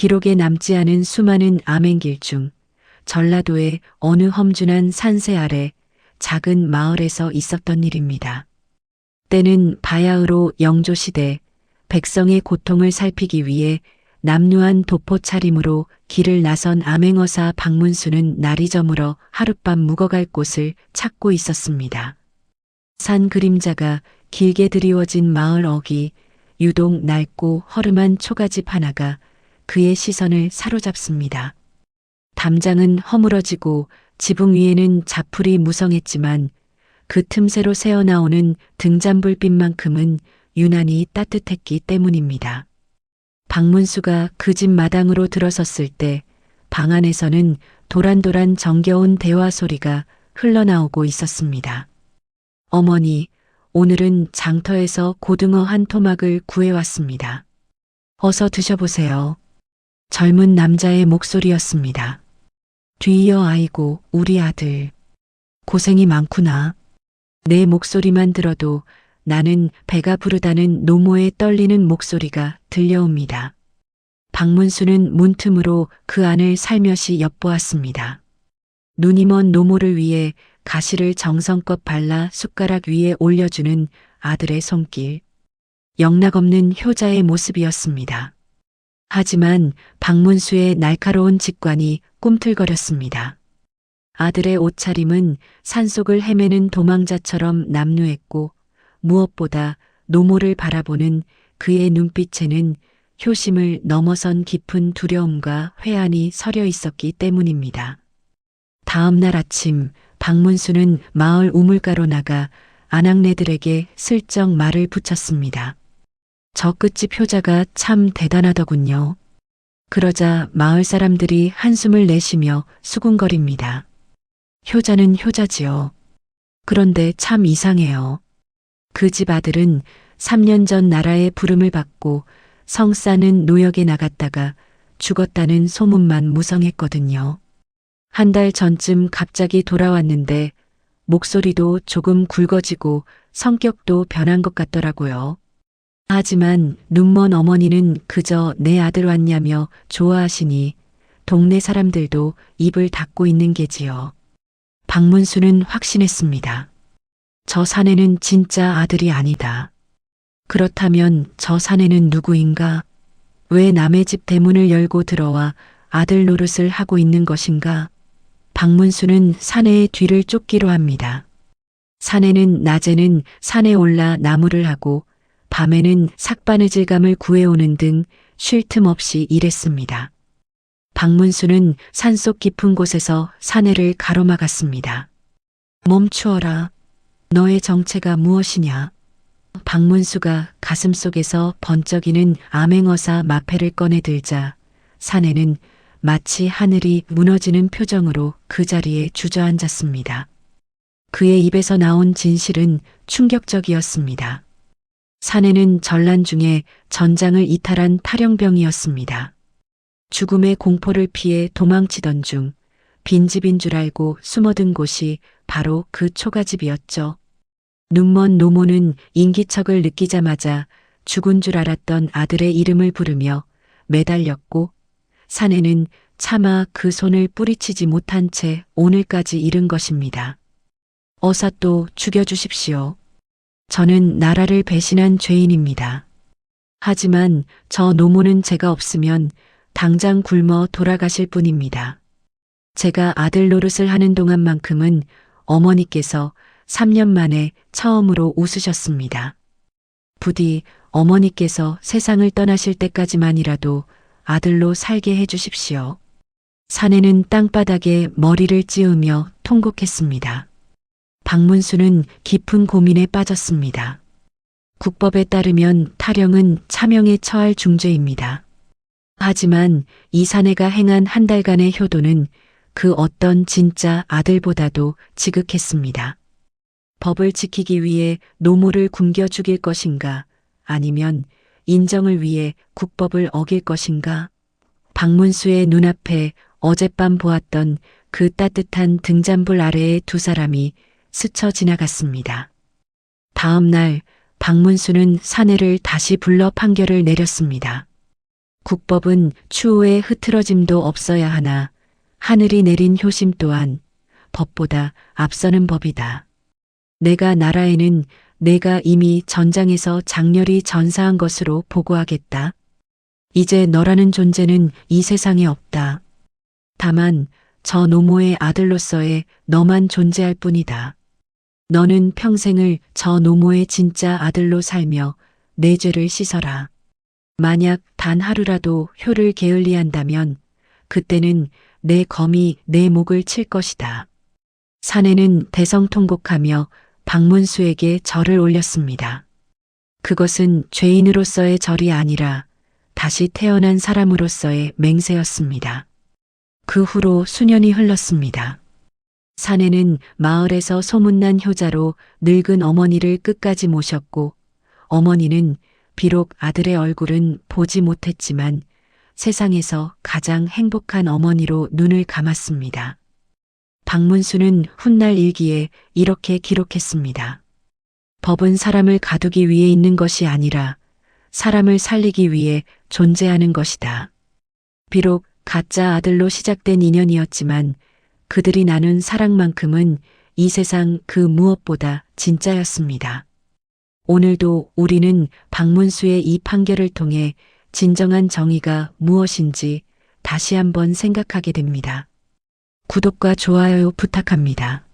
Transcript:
기록에 남지 않은 수많은 암행길 중 전라도의 어느 험준한 산세 아래 작은 마을에서 있었던 일입니다. 때는 바야흐로 영조시대, 백성의 고통을 살피기 위해 남루한 도포 차림으로 길을 나선 암행어사 박문수는 날이 저물어 하룻밤 묵어갈 곳을 찾고 있었습니다. 산 그림자가 길게 드리워진 마을 어귀, 유독 낡고 허름한 초가집 하나가 그의 시선을 사로잡습니다. 담장은 허물어지고 지붕 위에는 자풀이 무성했지만 그 틈새로 새어나오는 등잔불빛만큼은 유난히 따뜻했기 때문입니다. 박문수가 그 집 마당으로 들어섰을 때 방 안에서는 도란도란 정겨운 대화 소리가 흘러나오고 있었습니다. 어머니, 오늘은 장터에서 고등어 한 토막을 구해왔습니다. 어서 드셔보세요. 젊은 남자의 목소리였습니다. 뒤이어 아이고, 우리 아들. 고생이 많구나. 내 목소리만 들어도 나는 배가 부르다는 노모의 떨리는 목소리가 들려옵니다. 박문수는 문틈으로 그 안을 살며시 엿보았습니다. 눈이 먼 노모를 위해 가시를 정성껏 발라 숟가락 위에 올려주는 아들의 손길. 영락없는 효자의 모습이었습니다. 하지만 박문수의 날카로운 직관이 꿈틀거렸습니다. 아들의 옷차림은 산속을 헤매는 도망자처럼 남루했고 무엇보다 노모를 바라보는 그의 눈빛에는 효심을 넘어선 깊은 두려움과 회한이 서려 있었기 때문입니다. 다음 날 아침 박문수는 마을 우물가로 나가 아낙네들에게 슬쩍 말을 붙였습니다. 저 끝집 효자가 참 대단하더군요. 그러자 마을 사람들이 한숨을 내쉬며 수군거립니다. 효자는 효자지요. 그런데 참 이상해요. 그 집 아들은 3년 전 나라의 부름을 받고 성싸는 노역에 나갔다가 죽었다는 소문만 무성했거든요. 한 달 전쯤 갑자기 돌아왔는데 목소리도 조금 굵어지고 성격도 변한 것 같더라고요. 하지만 눈먼 어머니는 그저 내 아들 왔냐며 좋아하시니 동네 사람들도 입을 닫고 있는 게지요. 박문수는 확신했습니다. 저 사내는 진짜 아들이 아니다. 그렇다면 저 사내는 누구인가? 왜 남의 집 대문을 열고 들어와 아들 노릇을 하고 있는 것인가? 박문수는 사내의 뒤를 쫓기로 합니다. 사내는 낮에는 산에 올라 나무를 하고 밤에는 삭바느질감을 구해오는 등 쉴 틈 없이 일했습니다. 박문수는 산속 깊은 곳에서 사내를 가로막았습니다. 멈추어라. 너의 정체가 무엇이냐? 박문수가 가슴속에서 번쩍이는 암행어사 마패를 꺼내 들자 사내는 마치 하늘이 무너지는 표정으로 그 자리에 주저앉았습니다. 그의 입에서 나온 진실은 충격적이었습니다. 사내는 전란 중에 전장을 이탈한 탈영병이었습니다. 죽음의 공포를 피해 도망치던 중 빈집인 줄 알고 숨어든 곳이 바로 그 초가집이었죠. 눈먼 노모는 인기척을 느끼자마자 죽은 줄 알았던 아들의 이름을 부르며 매달렸고 사내는 차마 그 손을 뿌리치지 못한 채 오늘까지 이른 것입니다. 어서 또 죽여주십시오. 저는 나라를 배신한 죄인입니다. 하지만 저 노모는 제가 없으면 당장 굶어 돌아가실 뿐입니다. 제가 아들 노릇을 하는 동안만큼은 어머니께서 3년 만에 처음으로 웃으셨습니다. 부디 어머니께서 세상을 떠나실 때까지만이라도 아들로 살게 해주십시오. 사내는 땅바닥에 머리를 찌우며 통곡했습니다. 박문수는 깊은 고민에 빠졌습니다. 국법에 따르면 탈영은 차명에 처할 중죄입니다. 하지만 이 사내가 행한 한 달간의 효도는 그 어떤 진짜 아들보다도 지극했습니다. 법을 지키기 위해 노모를 굶겨 죽일 것인가 아니면 인정을 위해 국법을 어길 것인가? 박문수의 눈앞에 어젯밤 보았던 그 따뜻한 등잔불 아래의 두 사람이 스쳐 지나갔습니다. 다음 날 박문수는 사내를 다시 불러 판결을 내렸습니다. 국법은 추후에 흐트러짐도 없어야 하나 하늘이 내린 효심 또한 법보다 앞서는 법이다. 내가 나라에는 내가 이미 전장에서 장렬히 전사한 것으로 보고하겠다. 이제 너라는 존재는 이 세상에 없다. 다만 저 노모의 아들로서의 너만 존재할 뿐이다. 너는 평생을 저 노모의 진짜 아들로 살며 내 죄를 씻어라. 만약 단 하루라도 효를 게을리한다면 그때는 내 검이 내 목을 칠 것이다. 사내는 대성통곡하며 박문수에게 절을 올렸습니다. 그것은 죄인으로서의 절이 아니라 다시 태어난 사람으로서의 맹세였습니다. 그 후로 수년이 흘렀습니다. 사내는 마을에서 소문난 효자로 늙은 어머니를 끝까지 모셨고 어머니는 비록 아들의 얼굴은 보지 못했지만 세상에서 가장 행복한 어머니로 눈을 감았습니다. 박문수는 훗날 일기에 이렇게 기록했습니다. 법은 사람을 가두기 위해 있는 것이 아니라 사람을 살리기 위해 존재하는 것이다. 비록 가짜 아들로 시작된 인연이었지만 그들이 나눈 사랑만큼은 이 세상 그 무엇보다 진짜였습니다. 오늘도 우리는 박문수의 이 판결을 통해 진정한 정의가 무엇인지 다시 한번 생각하게 됩니다. 구독과 좋아요 부탁합니다.